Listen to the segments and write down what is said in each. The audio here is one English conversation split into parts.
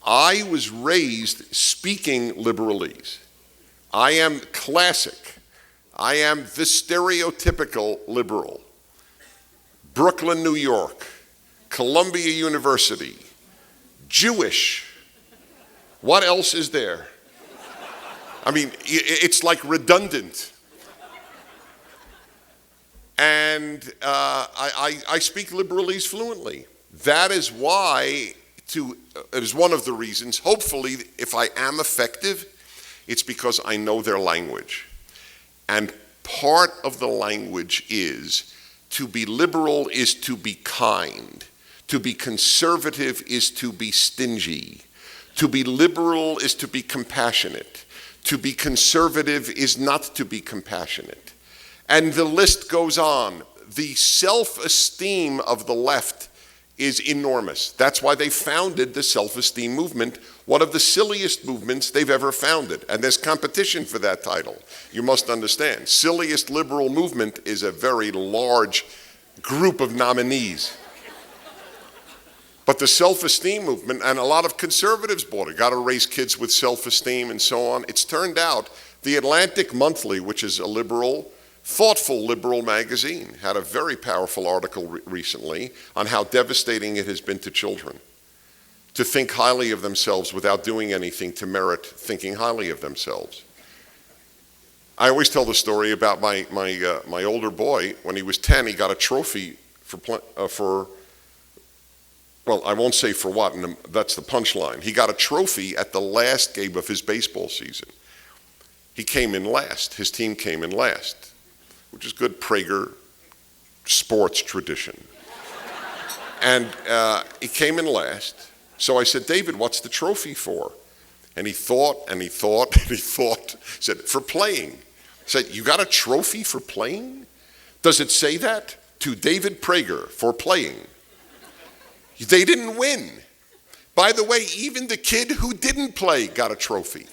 I was raised speaking liberalese. I am classic. I am the stereotypical liberal. Brooklyn, New York, Columbia University, Jewish. What else is there? I mean, it's like redundant. And I speak liberalese fluently. That is why, it is one of the reasons, hopefully, if I am effective, it's because I know their language. And part of the language is, to be liberal is to be kind. To be conservative is to be stingy. To be liberal is to be compassionate. To be conservative is not to be compassionate. And the list goes on. The self-esteem of the left is enormous. That's why they founded the self-esteem movement, one of the silliest movements they've ever founded. And there's competition for that title. You must understand. Silliest liberal movement is a very large group of nominees. But the self-esteem movement, and a lot of conservatives bought it, got to raise kids with self-esteem and so on. It's turned out the Atlantic Monthly, which is a liberal, thoughtful liberal magazine, had a very powerful article recently on how devastating it has been to children to think highly of themselves without doing anything to merit thinking highly of themselves. I always tell the story about my older boy. When he was 10, he got a trophy for well, I won't say for what, and that's the punchline. He got a trophy at the last game of his baseball season. He came in last. His team came in last, which is good Prager sports tradition. And he came in last. So I said, David, what's the trophy for? And he thought, and he thought, and he thought. He said, for playing. I said, you got a trophy for playing? Does it say that? To David Prager for playing. They didn't win. By the way, even the kid who didn't play got a trophy.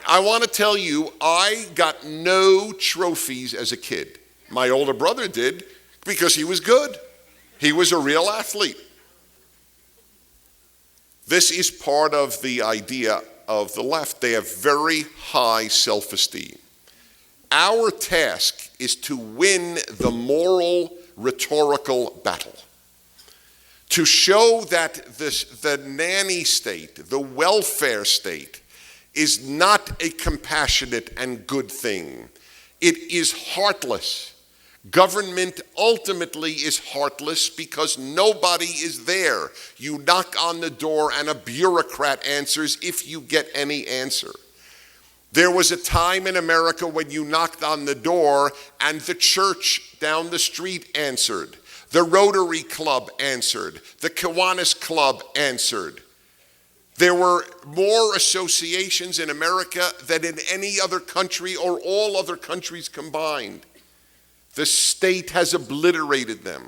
I want to tell you, I got no trophies as a kid. My older brother did because he was good. He was a real athlete. This is part of the idea of the left. They have very high self-esteem. Our task is to win the moral, rhetorical battle. To show that the nanny state, the welfare state, is not a compassionate and good thing. It is heartless. Government ultimately is heartless because nobody is there. You knock on the door and a bureaucrat answers if you get any answer. There was a time in America when you knocked on the door and the church down the street answered. The Rotary Club answered. The Kiwanis Club answered. There were more associations in America than in any other country or all other countries combined. The state has obliterated them.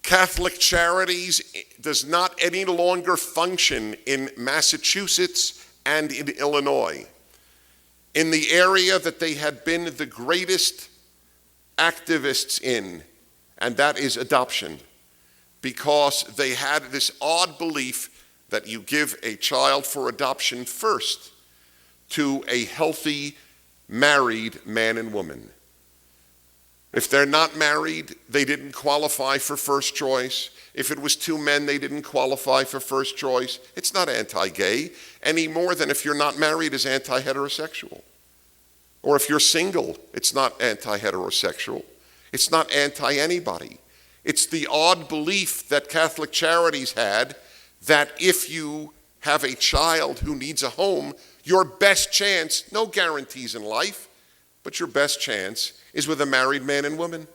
Catholic Charities does not any longer function in Massachusetts and in Illinois. In the area that they had been the greatest activists in, and that is adoption, because they had this odd belief that you give a child for adoption first to a healthy, married man and woman. If they're not married, they didn't qualify for first choice. If it was two men, they didn't qualify for first choice. It's not anti-gay any more than if you're not married is anti-heterosexual. Or if you're single, it's not anti-heterosexual. It's not anti-anybody. It's the odd belief that Catholic Charities had that if you have a child who needs a home, your best chance, no guarantees in life, but your best chance is with a married man and woman.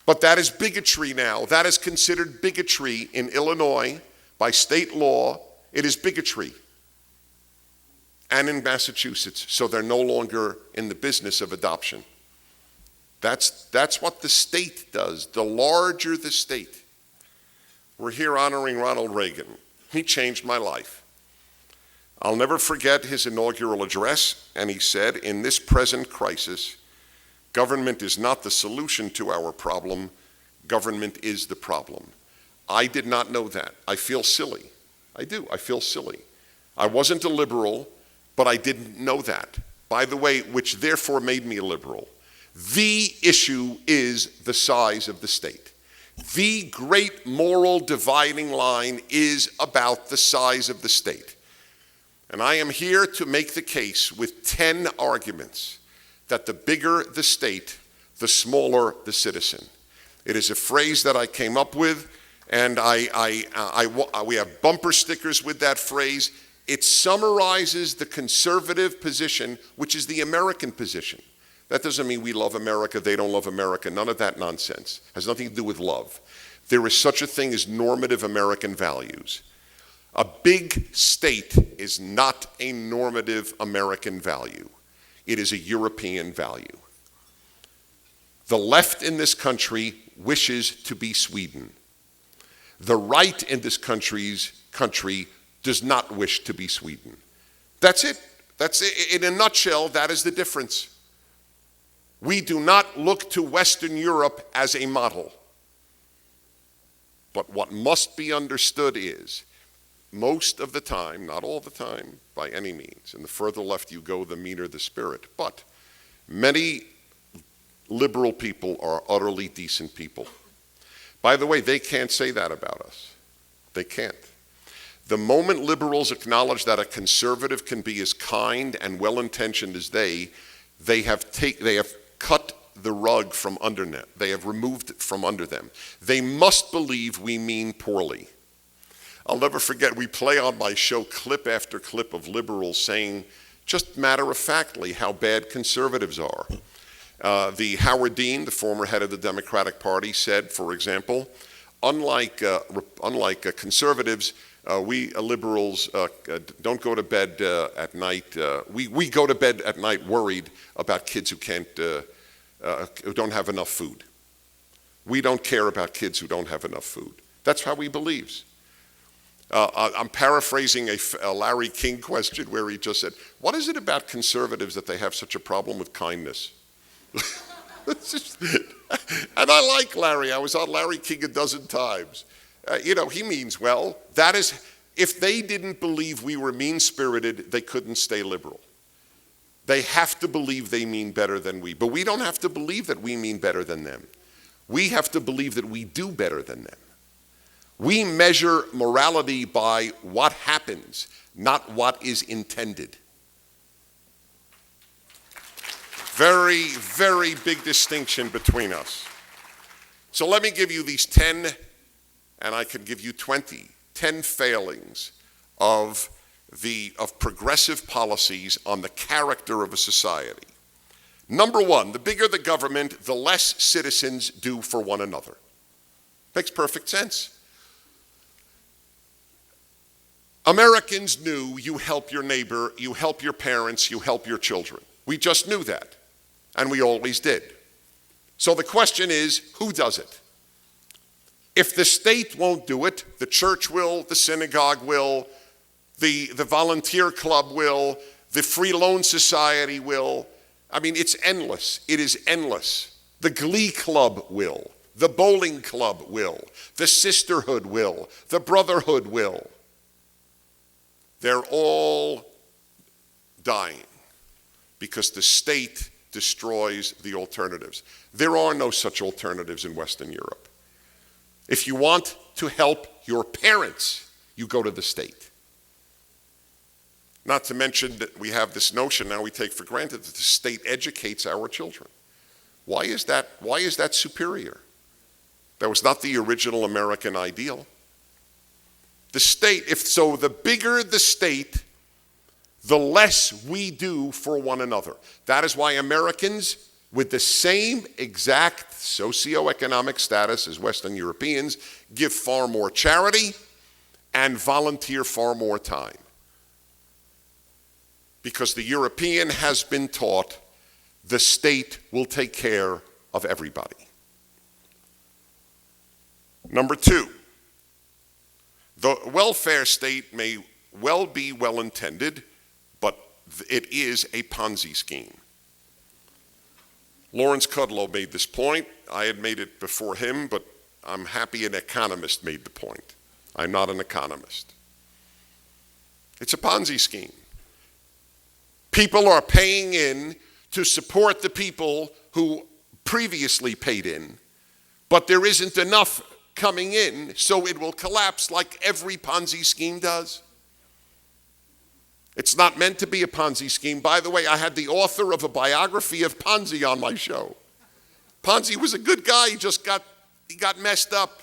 But that is bigotry now. That is considered bigotry in Illinois by state law. It is bigotry. And in Massachusetts, so they're no longer in the business of adoption. That's what the state does. The larger the state. We're here honoring Ronald Reagan. He changed my life. I'll never forget his inaugural address, and he said, in this present crisis, government is not the solution to our problem, government is the problem. I did not know that. I feel silly. I do. I feel silly. I wasn't a liberal, but I didn't know that. By the way, which therefore made me a liberal. The issue is the size of the state. The great moral dividing line is about the size of the state. And I am here to make the case with 10 arguments that the bigger the state, the smaller the citizen. It is a phrase that I came up with, and we have bumper stickers with that phrase. It summarizes the conservative position, which is the American position. That doesn't mean we love America, they don't love America, none of that nonsense. It has nothing to do with love. There is such a thing as normative American values. A big state is not a normative American value. It is a European value. The left in this country wishes to be Sweden. The right in this country does not wish to be Sweden. That's it. That's it. In a nutshell, that is the difference. We do not look to Western Europe as a model. But what must be understood is, most of the time, not all the time by any means, and the further left you go, the meaner the spirit, but many liberal people are utterly decent people. By the way, they can't say that about us. They can't. The moment liberals acknowledge that a conservative can be as kind and well-intentioned as they have cut the rug from under them. They have removed it from under them. They must believe we mean poorly. I'll never forget, we play on my show clip after clip of liberals saying, just matter-of-factly, how bad conservatives are. The Howard Dean, the former head of the Democratic Party, said, for example, unlike conservatives, we liberals don't go to bed at night. We go to bed at night worried about kids who don't have enough food. We don't care about kids who don't have enough food. That's how he believes. I'm paraphrasing a Larry King question where he just said, what is it about conservatives that they have such a problem with kindness? And I like Larry. I was on Larry King a dozen times. He means well. That is, if they didn't believe we were mean-spirited, they couldn't stay liberal. They have to believe they mean better than we. But we don't have to believe that we mean better than them. We have to believe that we do better than them. We measure morality by what happens, not what is intended. Very, very big distinction between us. So let me give you these 10, and I could give you 20, 10 failings of progressive policies on the character of a society. Number one, the bigger the government, the less citizens do for one another. Makes perfect sense. Americans knew you help your neighbor, you help your parents, you help your children. We just knew that, and we always did. So the question is, who does it? If the state won't do it, the church will, the synagogue will, the volunteer club will, the free loan society will. I mean, it's endless. It is endless. The glee club will, the bowling club will, the sisterhood will, the brotherhood will. They're all dying because the state destroys the alternatives. There are no such alternatives in Western Europe. If you want to help your parents, you go to the state. Not to mention that we have this notion now we take for granted that the state educates our children. Why is that? Why is that superior? That was not the original American ideal. The state, the bigger the state, the less we do for one another. That is why Americans with the same exact socioeconomic status as Western Europeans give far more charity and volunteer far more time. Because the European has been taught the state will take care of everybody. Number two, the welfare state may well be well-intended, but it is a Ponzi scheme. Lawrence Kudlow made this point. I had made it before him, but I'm happy an economist made the point. I'm not an economist. It's a Ponzi scheme. People are paying in to support the people who previously paid in, but there isn't enough coming in, so it will collapse like every Ponzi scheme does. It's not meant to be a Ponzi scheme. By the way, I had the author of a biography of Ponzi on my show. Ponzi was a good guy, he got messed up.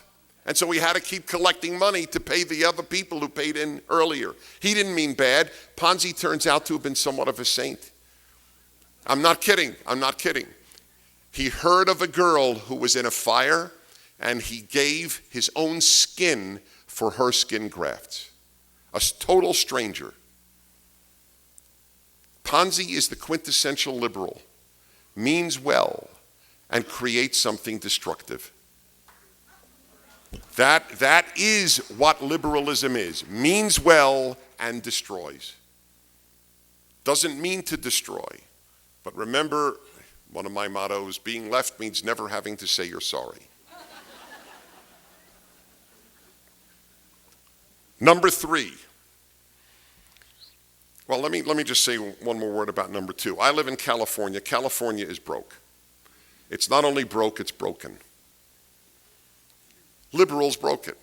And so he had to keep collecting money to pay the other people who paid in earlier. He didn't mean bad. Ponzi turns out to have been somewhat of a saint. I'm not kidding. He heard of a girl who was in a fire, and he gave his own skin for her skin grafts. A total stranger. Ponzi is the quintessential liberal. Means well and creates something destructive. That is what liberalism is. Means well and destroys. Doesn't mean to destroy. But remember, one of my mottos, being left means never having to say you're sorry. Number 3. Well, let me just say one more word about number 2. I live in California. California is broke. It's not only broke, it's broken. Liberals broke it.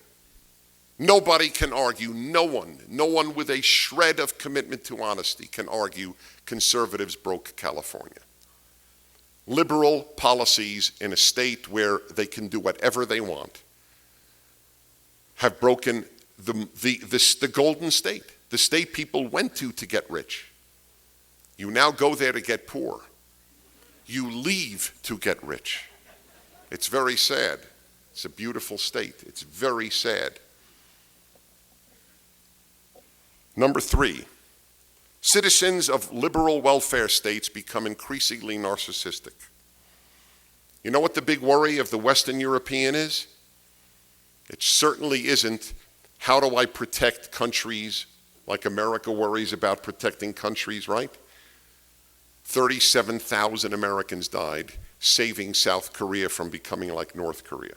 Nobody can argue, no one with a shred of commitment to honesty can argue conservatives broke California. Liberal policies in a state where they can do whatever they want have broken the golden state, the state people went to get rich. You now go there to get poor. You leave to get rich. It's very sad. It's a beautiful state. It's very sad. Number 3, citizens of liberal welfare states become increasingly narcissistic. You know what the big worry of the Western European is? It certainly isn't, how do I protect countries like America worries about protecting countries, right? 37,000 Americans died saving South Korea from becoming like North Korea.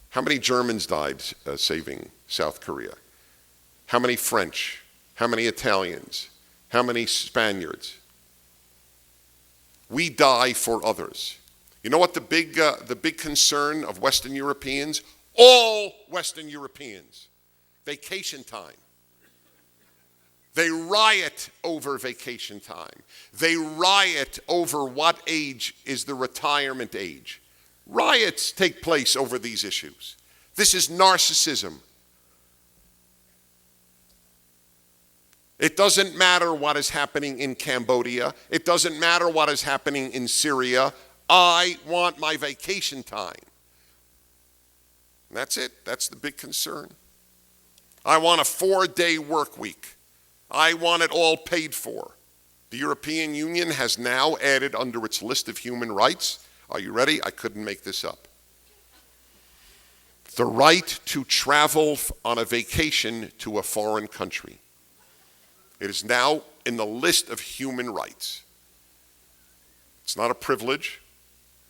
How many Germans died saving South Korea? How many French? How many Italians? How many Spaniards? We die for others. You know what the big concern of Western Europeans? All Western Europeans. Vacation time. They riot over vacation time. They riot over what age is the retirement age. Riots take place over these issues. This is narcissism. It doesn't matter what is happening in Cambodia. It doesn't matter what is happening in Syria. I want my vacation time. And that's it. That's the big concern. I want a 4-day work week. I want it all paid for. The European Union has now added under its list of human rights, are you ready? I couldn't make this up. The right to travel on a vacation to a foreign country. It is now in the list of human rights. It's not a privilege,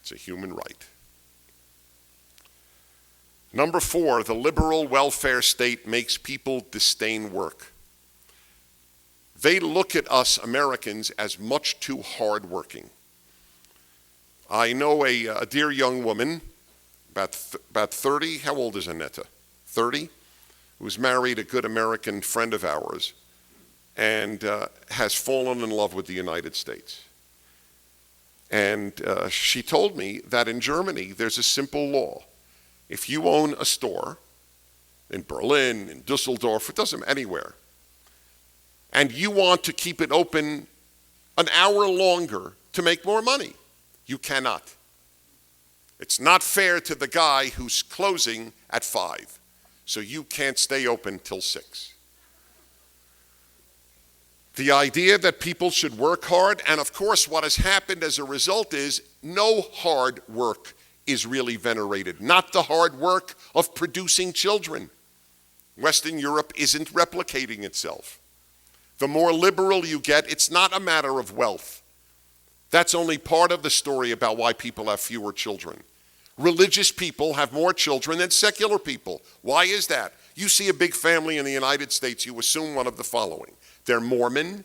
it's a human right. Number 4, the liberal welfare state makes people disdain work. They look at us Americans as much too hardworking. I know a dear young woman, about 30, how old is Annetta? 30, who's married a good American friend of ours and has fallen in love with the United States. And she told me that in Germany there's a simple law. If you own a store in Berlin, in Dusseldorf, it doesn't matter, anywhere, and you want to keep it open an hour longer to make more money, you cannot. It's not fair to the guy who's closing at 5, so you can't stay open till 6. The idea that people should work hard, and of course what has happened as a result is no hard work is really venerated, not the hard work of producing children. Western Europe isn't replicating itself. The more liberal you get, it's not a matter of wealth. That's only part of the story about why people have fewer children. Religious people have more children than secular people. Why is that? You see a big family in the United States, you assume one of the following. They're Mormon,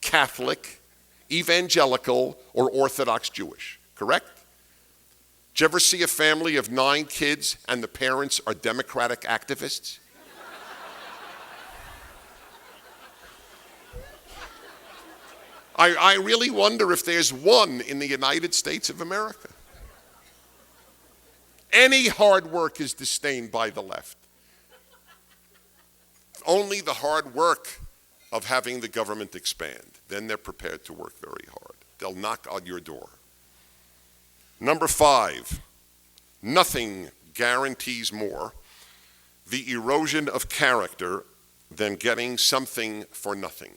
Catholic, evangelical, or Orthodox Jewish, correct? Did you ever see a family of 9 kids and the parents are Democratic activists? I really wonder if there's one in the United States of America. Any hard work is disdained by the left. Only the hard work of having the government expand. Then they're prepared to work very hard. They'll knock on your door. Number 5, nothing guarantees more the erosion of character than getting something for nothing.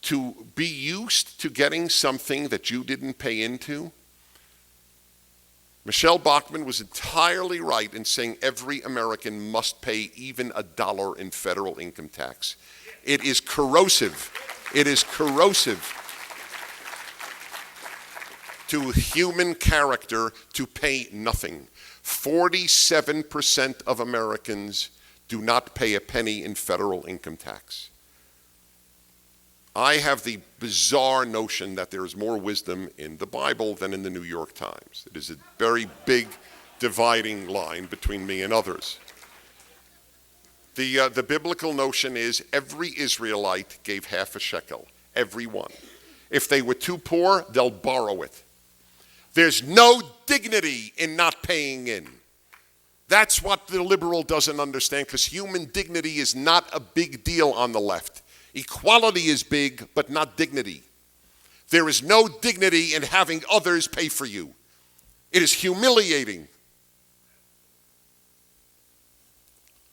To be used to getting something that you didn't pay into. Michelle Bachmann was entirely right in saying every American must pay even $1 in federal income tax. It is corrosive. It is corrosive to human character to pay nothing. 47% of Americans do not pay a penny in federal income tax. I have the bizarre notion that there is more wisdom in the Bible than in the New York Times. It is a very big dividing line between me and others. The biblical notion is every Israelite gave half a shekel, every one. If they were too poor, they'll borrow it. There's no dignity in not paying in. That's what the liberal doesn't understand, because human dignity is not a big deal on the left. Equality is big, but not dignity. There is no dignity in having others pay for you. It is humiliating.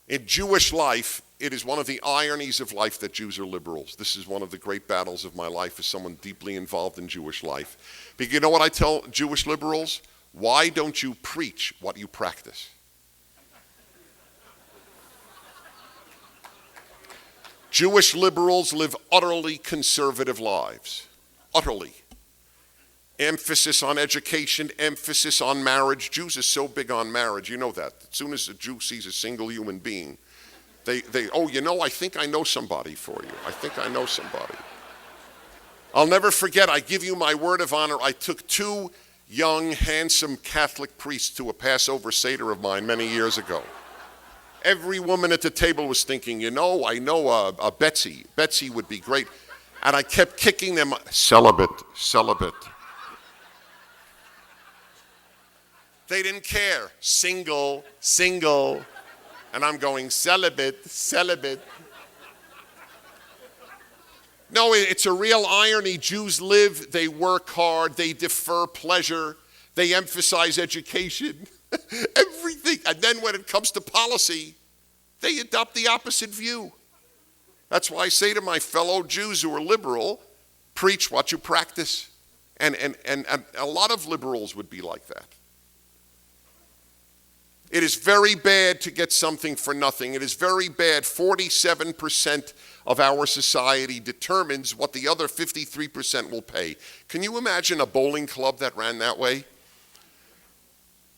In Jewish life, it is one of the ironies of life that Jews are liberals. This is one of the great battles of my life as someone deeply involved in Jewish life. But you know what I tell Jewish liberals? Why don't you preach what you practice? Jewish liberals live utterly conservative lives. Utterly. Emphasis on education, emphasis on marriage. Jews are so big on marriage, you know that. As soon as a Jew sees a single human being, they oh, you know, I think I know somebody for you. I think I know somebody. I'll never forget, I give you my word of honor, I took 2 young, handsome Catholic priests to a Passover Seder of mine many years ago. Every woman at the table was thinking, you know, I know a Betsy. Betsy would be great. And I kept kicking them, celibate, celibate. They didn't care. Single, single. And I'm going, celibate, celibate. No, it's a real irony. Jews live, they work hard, they defer pleasure, they emphasize education. Everything. And then when it comes to policy, they adopt the opposite view. That's why I say to my fellow Jews who are liberal, preach what you practice. And a lot of liberals would be like that. It is very bad to get something for nothing. It is very bad. 47% of our society determines what the other 53% will pay. Can you imagine a bowling club that ran that way?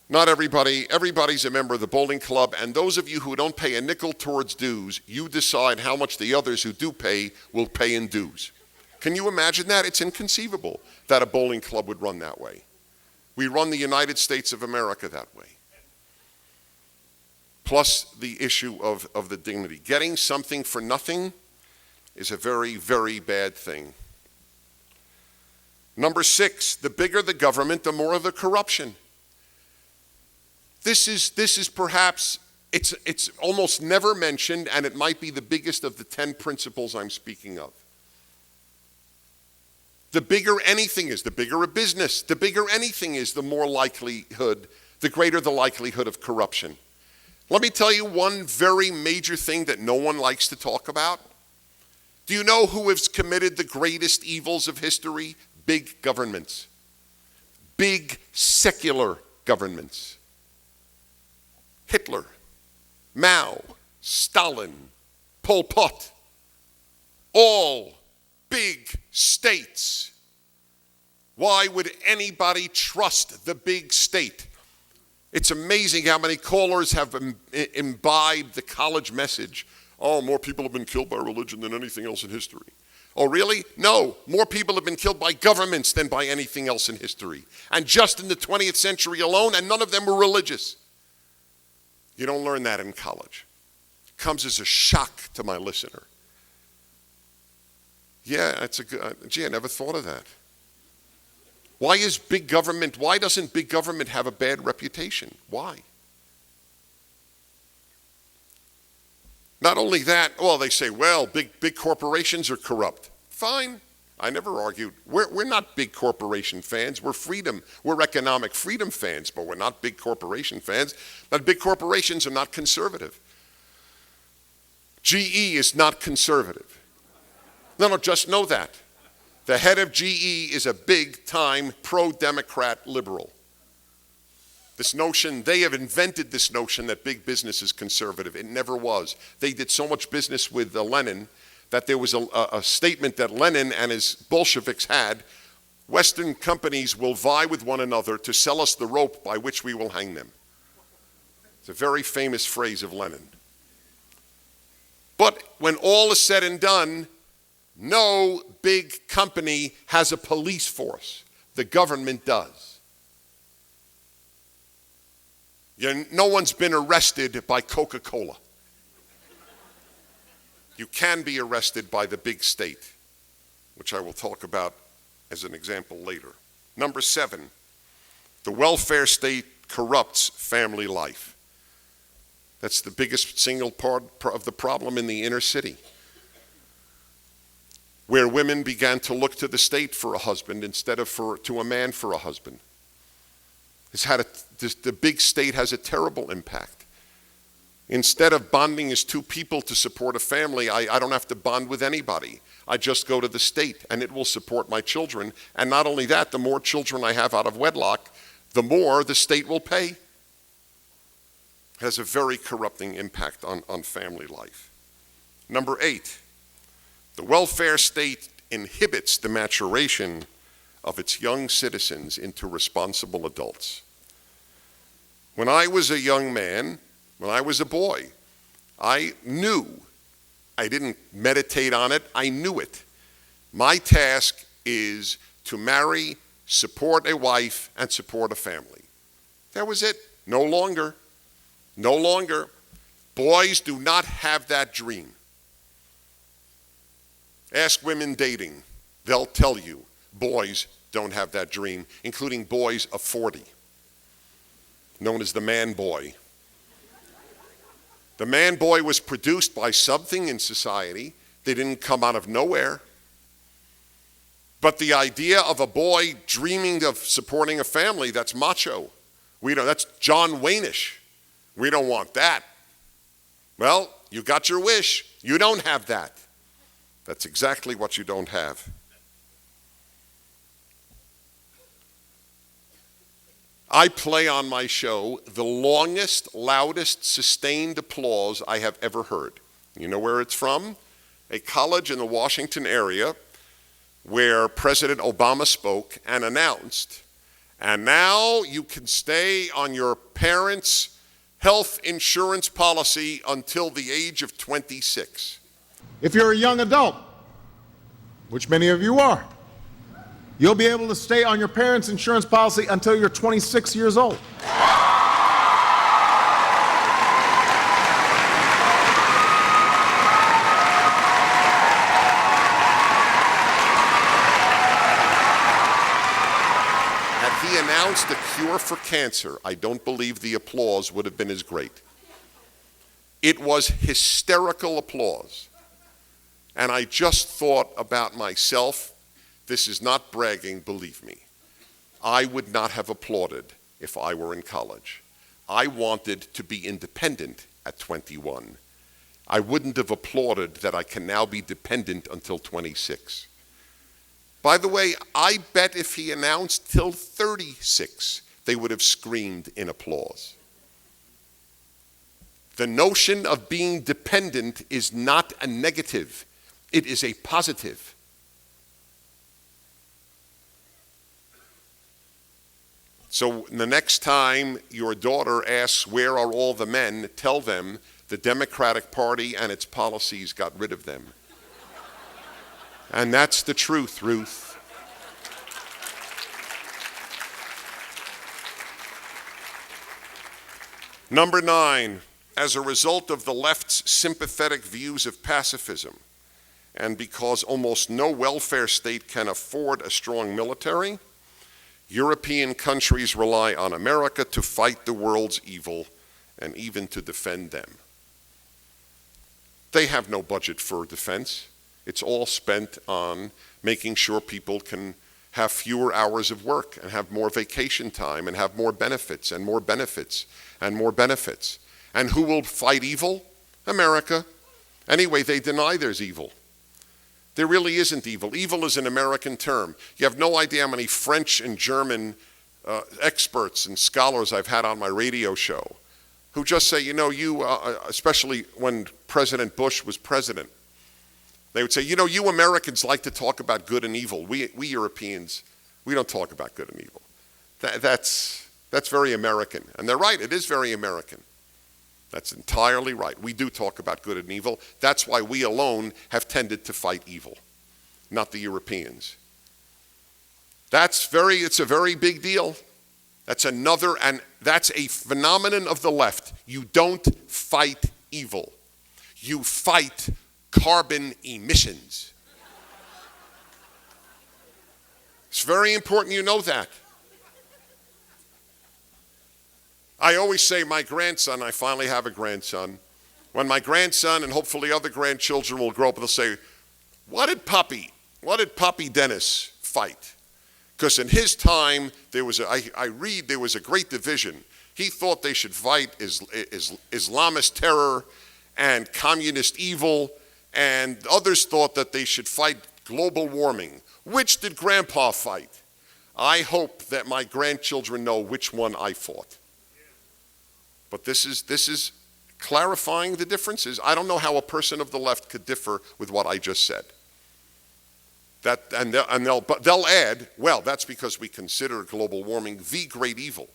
Not everybody's a member of the bowling club, and those of you who don't pay a nickel towards dues, you decide how much the others who do pay will pay in dues. Can you imagine that? It's inconceivable that a bowling club would run that way. We run the United States of America that way. Plus the issue of the dignity. Getting something for nothing is a very, very bad thing. Number 6, the bigger the government, the more the corruption. This is perhaps, it's almost never mentioned, and it might be the biggest of the 10 principles I'm speaking of. The bigger anything is, the bigger a business, the bigger anything is, the greater the likelihood of corruption. Let me tell you one very major thing that no one likes to talk about. Do you know who has committed the greatest evils of history? Big governments. Big secular governments. Hitler, Mao, Stalin, Pol Pot, all big states. Why would anybody trust the big state? It's amazing how many callers have imbibed the college message. Oh, more people have been killed by religion than anything else in history. Oh, really? No, more people have been killed by governments than by anything else in history. And just in the 20th century alone, and none of them were religious. You don't learn that in college. It comes as a shock to my listener. Yeah, it's a good, gee, I never thought of that. Why doesn't big government have a bad reputation? Why? Not only that, well, they say, well, big corporations are corrupt. Fine, I never argued. We're not big corporation fans. We're freedom. We're economic freedom fans, but we're not big corporation fans. But big corporations are not conservative. GE is not conservative. No, just know that. The head of GE is a big-time pro-democrat liberal. This notion, they have invented this notion that big business is conservative. It never was. They did so much business with Lenin that there was a statement that Lenin and his Bolsheviks had: Western companies will vie with one another to sell us the rope by which we will hang them. It's a very famous phrase of Lenin. But when all is said and done, no big company has a police force. The government does. No one's been arrested by Coca-Cola. You can be arrested by the big state, which I will talk about as an example later. Number 7, the welfare state corrupts family life. That's the biggest single part of the problem in the inner city, where women began to look to the state for a husband instead of to a man for a husband. The big state has a terrible impact. Instead of bonding as two people to support a family, I don't have to bond with anybody. I just go to the state and it will support my children. And not only that, the more children I have out of wedlock, the more the state will pay. It has a very corrupting impact on family life. Number 8, the welfare state inhibits the maturation of its young citizens into responsible adults. When I was a young man, when I was a boy, I knew. I didn't meditate on it, I knew it. My task is to marry, support a wife, and support a family. That was it. No longer. No longer. Boys do not have that dream. Ask women dating. They'll tell you boys don't have that dream, including boys of 40, known as the man boy. The man boy was produced by something in society. They didn't come out of nowhere. But the idea of a boy dreaming of supporting a family, that's macho. That's John Wayne-ish. We don't want that. Well, you got your wish. You don't have that. That's exactly what you don't have. I play on my show the longest, loudest, sustained applause I have ever heard. You know where it's from? A college in the Washington area where President Obama spoke and announced, and now you can stay on your parents' health insurance policy until the age of 26. If you're a young adult, which many of you are, you'll be able to stay on your parents' insurance policy until you're 26 years old. Had he announced a cure for cancer, I don't believe the applause would have been as great. It was hysterical applause. And I just thought about myself. This is not bragging, believe me. I would not have applauded if I were in college. I wanted to be independent at 21. I wouldn't have applauded that I can now be dependent until 26. By the way, I bet if he announced till 36, they would have screamed in applause. The notion of being dependent is not a negative. It is a positive. So the next time your daughter asks, where are all the men, tell them the Democratic Party and its policies got rid of them. And that's the truth, Ruth. Number 9, as a result of the left's sympathetic views of pacifism, and because almost no welfare state can afford a strong military, European countries rely on America to fight the world's evil and even to defend them. They have no budget for defense. It's all spent on making sure people can have fewer hours of work and have more vacation time and have more benefits and more benefits and more benefits. And who will fight evil? America. Anyway, they deny there's evil. There really isn't evil. Evil is an American term. You have no idea how many French and German experts and scholars I've had on my radio show who just say, especially when President Bush was president, they would say, you Americans like to talk about good and evil. We Europeans, we don't talk about good and evil. That's very American. And they're right, it is very American. That's entirely right. We do talk about good and evil. That's why we alone have tended to fight evil, not the Europeans. It's a very big deal. And that's a phenomenon of the left. You don't fight evil. You fight carbon emissions. It's very important you know that. I always say my grandson, I finally have a grandson, when my grandson and hopefully other grandchildren will grow up, they'll say, what did Poppy Dennis fight? Because in his time, there was a great division. He thought they should fight Islamist terror and communist evil, and others thought that they should fight global warming. Which did Grandpa fight? I hope that my grandchildren know which one I fought. But this is clarifying the differences. I don't know how a person of the left could differ with what I just said. They'll add, well, that's because we consider global warming the great evil.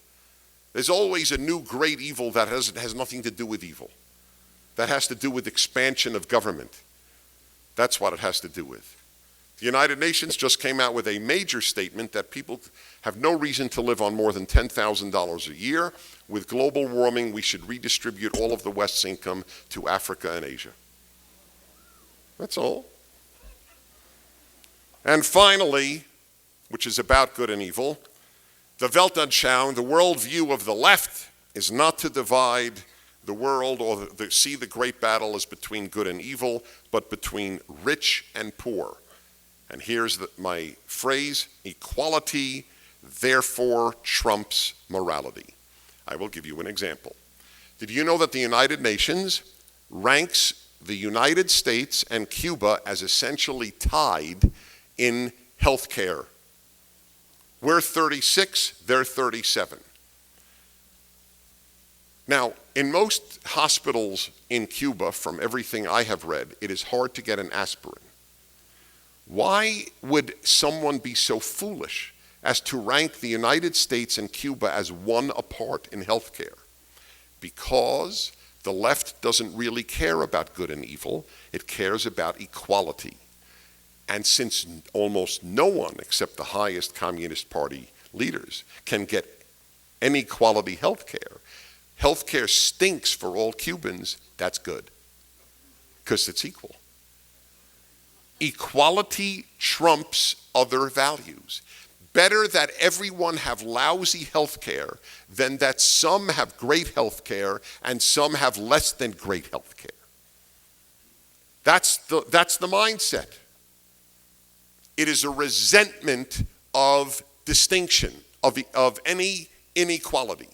There's always a new great evil that has nothing to do with evil. That has to do with expansion of government. That's what it has to do with. The United Nations just came out with a major statement that people have no reason to live on more than $10,000 a year. With global warming, we should redistribute all of the West's income to Africa and Asia. That's all. And finally, which is about good and evil, the Weltanschauung, the worldview of the left, is not to divide the world or see the great battle as between good and evil, but between rich and poor. And here's my phrase, equality therefore trumps morality. I will give you an example. Did you know that the United Nations ranks the United States and Cuba as essentially tied in health care? We're 36, they're 37. Now, in most hospitals in Cuba, from everything I have read, it is hard to get an aspirin. Why would someone be so foolish as to rank the United States and Cuba as one apart in health care? Because the left doesn't really care about good and evil, it cares about equality. And since almost no one except the highest Communist Party leaders can get any quality health care stinks for all Cubans, that's good, because it's equal. Equality trumps other values. Better that everyone have lousy health care than that some have great health care and some have less than great health care. That's the mindset. It is a resentment of distinction, of any inequality.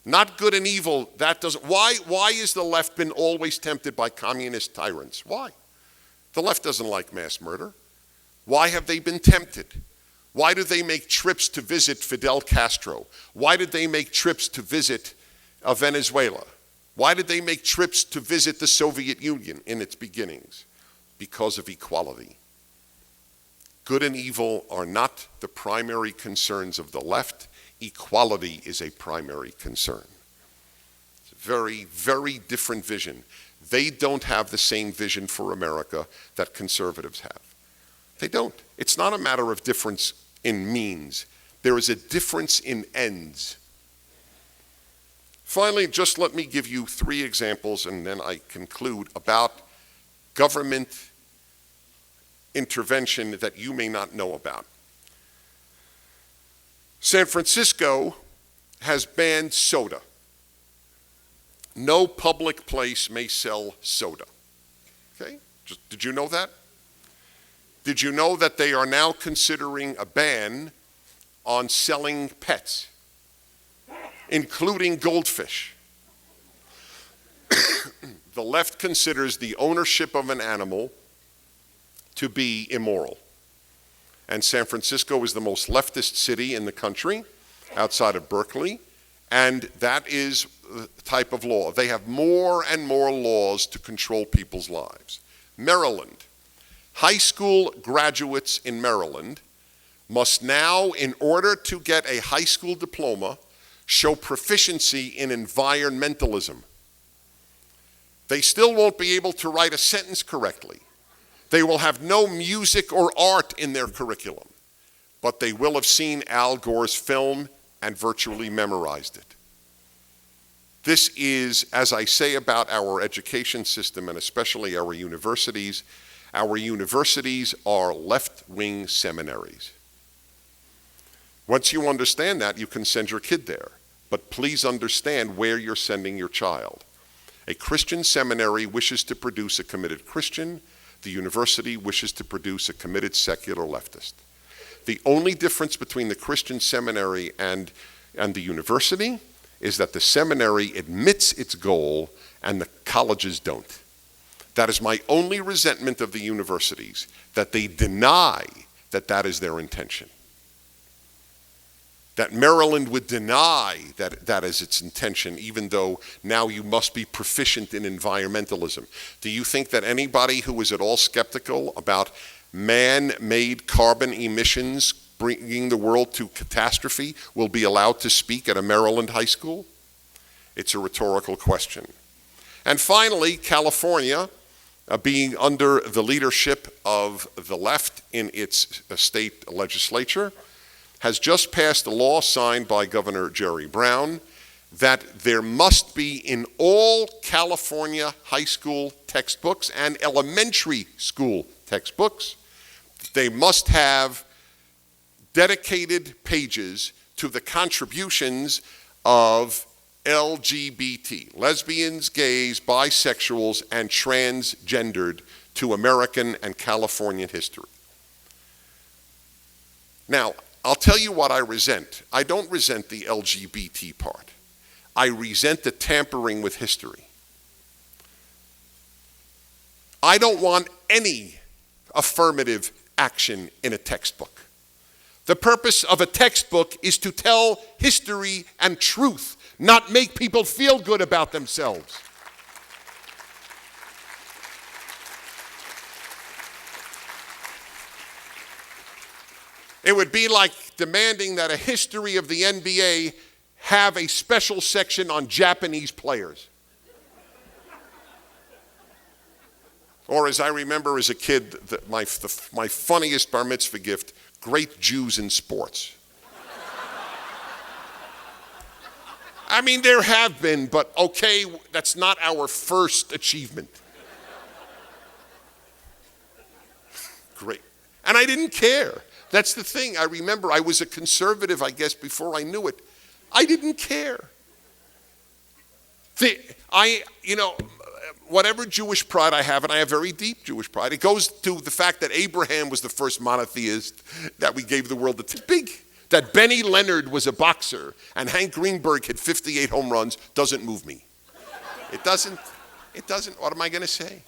Not good and evil, that doesn't. Why has the left been always tempted by communist tyrants? Why? The left doesn't like mass murder. Why have they been tempted? Why do they make trips to visit Fidel Castro? Why did they make trips to visit Venezuela? Why did they make trips to visit the Soviet Union in its beginnings? Because of equality. Good and evil are not the primary concerns of the left. Equality is a primary concern. It's a very, very different vision. They don't have the same vision for America that conservatives have. They don't. It's not a matter of difference in means. There is a difference in ends. Finally, just let me give you 3 examples, and then I conclude, about government intervention that you may not know about. San Francisco has banned soda. No public place may sell soda. Okay? Did you know that? Did you know that they are now considering a ban on selling pets, including goldfish? The left considers the ownership of an animal to be immoral. And San Francisco is the most leftist city in the country, outside of Berkeley, and that is the type of law. They have more and more laws to control people's lives. Maryland. High school graduates in Maryland must now, in order to get a high school diploma, show proficiency in environmentalism. They still won't be able to write a sentence correctly. They will have no music or art in their curriculum, but they will have seen Al Gore's film and virtually memorized it. This is, as I say about our education system and especially our universities are left-wing seminaries. Once you understand that, you can send your kid there, but please understand where you're sending your child. A Christian seminary wishes to produce a committed Christian. The university wishes to produce a committed secular leftist. The only difference between the Christian seminary and the university is that the seminary admits its goal and the colleges don't. That is my only resentment of the universities, that they deny that that is their intention. That Maryland would deny that that is its intention, even though now you must be proficient in environmentalism. Do you think that anybody who is at all skeptical about man-made carbon emissions bringing the world to catastrophe will be allowed to speak at a Maryland high school? It's a rhetorical question. And finally, California, being under the leadership of the left in its state legislature, has just passed a law signed by Governor Jerry Brown that there must be in all California high school textbooks and elementary school textbooks, they must have dedicated pages to the contributions of LGBT, lesbians, gays, bisexuals, and transgendered, to American and Californian history. Now, I'll tell you what I resent. I don't resent the LGBT part. I resent the tampering with history. I don't want any affirmative action in a textbook. The purpose of a textbook is to tell history and truth, not make people feel good about themselves. It would be like demanding that a history of the NBA have a special section on Japanese players. Or as I remember as a kid, my funniest bar mitzvah gift, great Jews in sports. I mean, there have been, but okay, that's not our first achievement. Great. And I didn't care. That's the thing. I remember I was a conservative, I guess, before I knew it. I didn't care. Whatever Jewish pride I have, and I have very deep Jewish pride, it goes to the fact that Abraham was the first monotheist that we gave the world. It's big. That Benny Leonard was a boxer and Hank Greenberg hit 58 home runs doesn't move me. It doesn't. What am I going to say?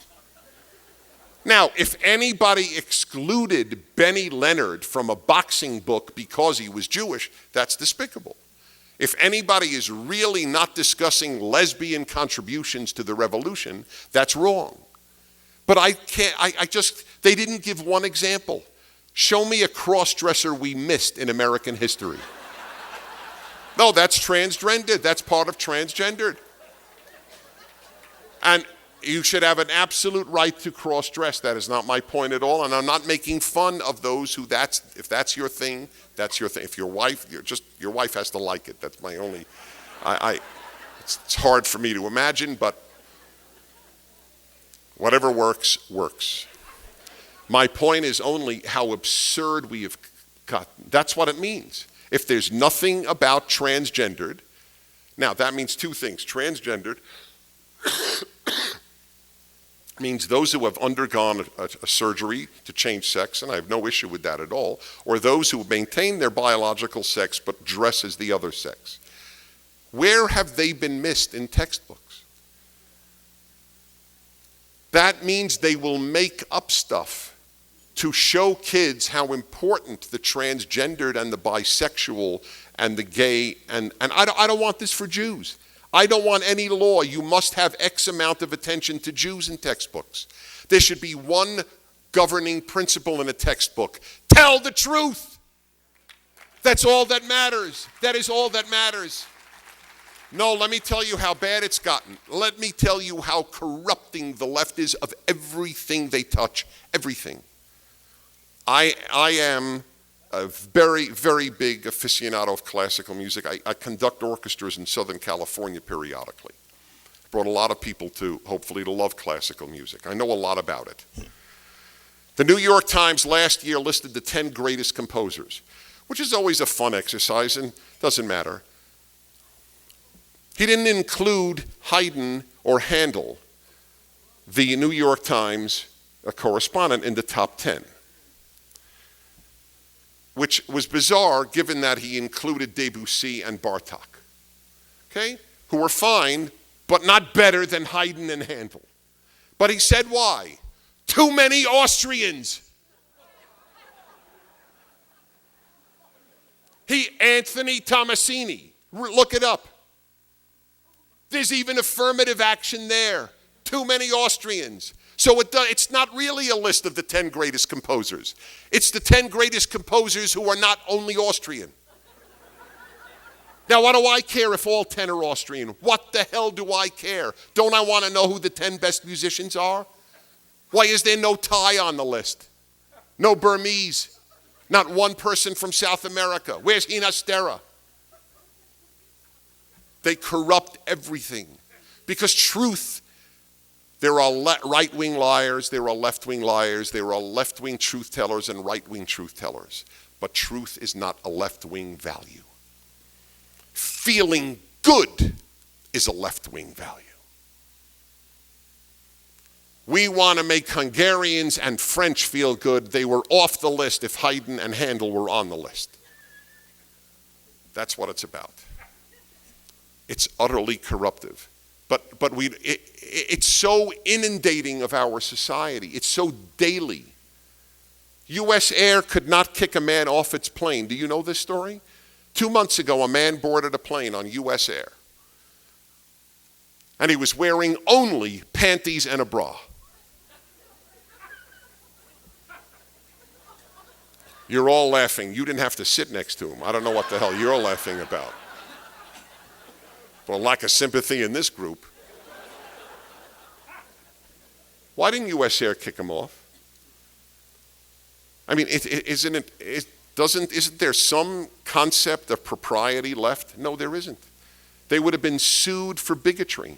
Now, if anybody excluded Benny Leonard from a boxing book because he was Jewish, that's despicable. If anybody is really not discussing lesbian contributions to the revolution, that's wrong. But they didn't give one example. Show me a cross-dresser we missed in American history. No, that's transgender. That's part of transgendered. And you should have an absolute right to cross-dress. That is not my point at all. And I'm not making fun of those who if that's your thing, that's your thing. If your wife, your wife has to like it. That's my only, it's hard for me to imagine, but whatever works, works. My point is only how absurd we have got. That's what it means. If there's nothing about transgendered, now that means two things. Transgendered means those who have undergone a surgery to change sex, and I have no issue with that at all, or those who maintain their biological sex but dress as the other sex. Where have they been missed in textbooks? That means they will make up stuff to show kids how important the transgendered and the bisexual and the gay, and I don't want this for Jews. I don't want any law. You must have X amount of attention to Jews in textbooks. There should be one governing principle in a textbook. Tell the truth. That's all that matters. That is all that matters. No, let me tell you how bad it's gotten. Let me tell you how corrupting the left is of everything they touch. Everything. I am a very, very big aficionado of classical music. I conduct orchestras in Southern California periodically. Brought a lot of people hopefully to love classical music. I know a lot about it. The New York Times last year listed the 10 greatest composers, which is always a fun exercise and doesn't matter. He didn't include Haydn or Handel, the New York Times correspondent, in the top 10. Which was bizarre given that he included Debussy and Bartok, okay, who were fine, but not better than Haydn and Handel. But he said why? Too many Austrians. Anthony Tomasini, look it up. There's even affirmative action there. Too many Austrians. So it's not really a list of the 10 greatest composers. It's the 10 greatest composers who are not only Austrian. Now, what do I care if all 10 are Austrian? What the hell do I care? Don't I want to know who the 10 best musicians are? Why is there no Thai on the list? No Burmese? Not one person from South America? Where's Hinastera? They corrupt everything. Because truth, there are right-wing liars, there are left-wing liars, there are left-wing truth tellers and right-wing truth tellers. But truth is not a left-wing value. Feeling good is a left-wing value. We want to make Hungarians and French feel good. They were off the list if Haydn and Handel were on the list. That's what it's about. It's utterly corruptive. But it's so inundating of our society. It's so daily. U.S. Air could not kick a man off its plane. Do you know this story? 2 months ago, a man boarded a plane on U.S. Air. And he was wearing only panties and a bra. You're all laughing. You didn't have to sit next to him. I don't know what the hell you're laughing about. For lack of sympathy in this group. Why didn't U.S. Air kick him off? I mean, isn't there some concept of propriety left? No, there isn't. They would have been sued for bigotry,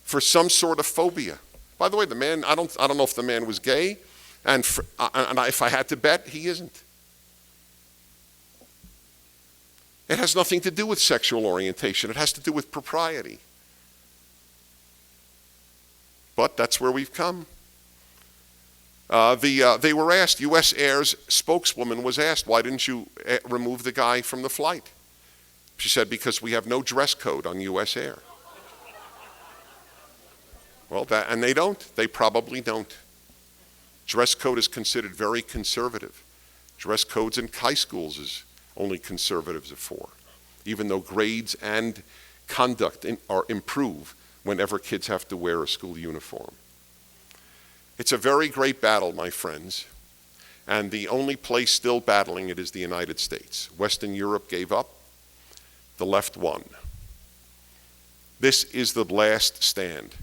for some sort of phobia. By the way, the man, I don't know if the man was gay, and if I had to bet, he isn't. It has nothing to do with sexual orientation. It has to do with propriety. But that's where we've come. They were asked, U.S. Air's spokeswoman was asked, why didn't you remove the guy from the flight? She said, because we have no dress code on U.S. Air. Well, and they don't. They probably don't. Dress code is considered very conservative. Dress codes in high schools is only conservatives are for, even though grades and conduct are improve whenever kids have to wear a school uniform. It's a very great battle, my friends, and the only place still battling it is the United States. Western Europe gave up. the left won. This is the last stand.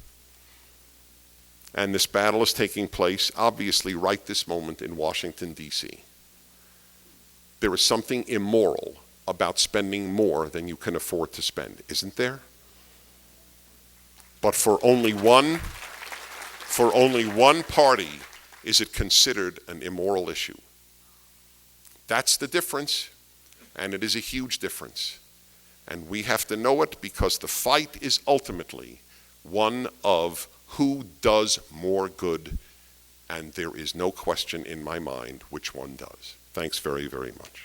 And this battle is taking place, obviously, right this moment in Washington, D.C. There is something immoral about spending more than you can afford to spend, isn't there? But for only one party is it considered an immoral issue. That's the difference, and it is a huge difference. And we have to know it because the fight is ultimately one of who does more good, and there is no question in my mind which one does. Thanks very, very much.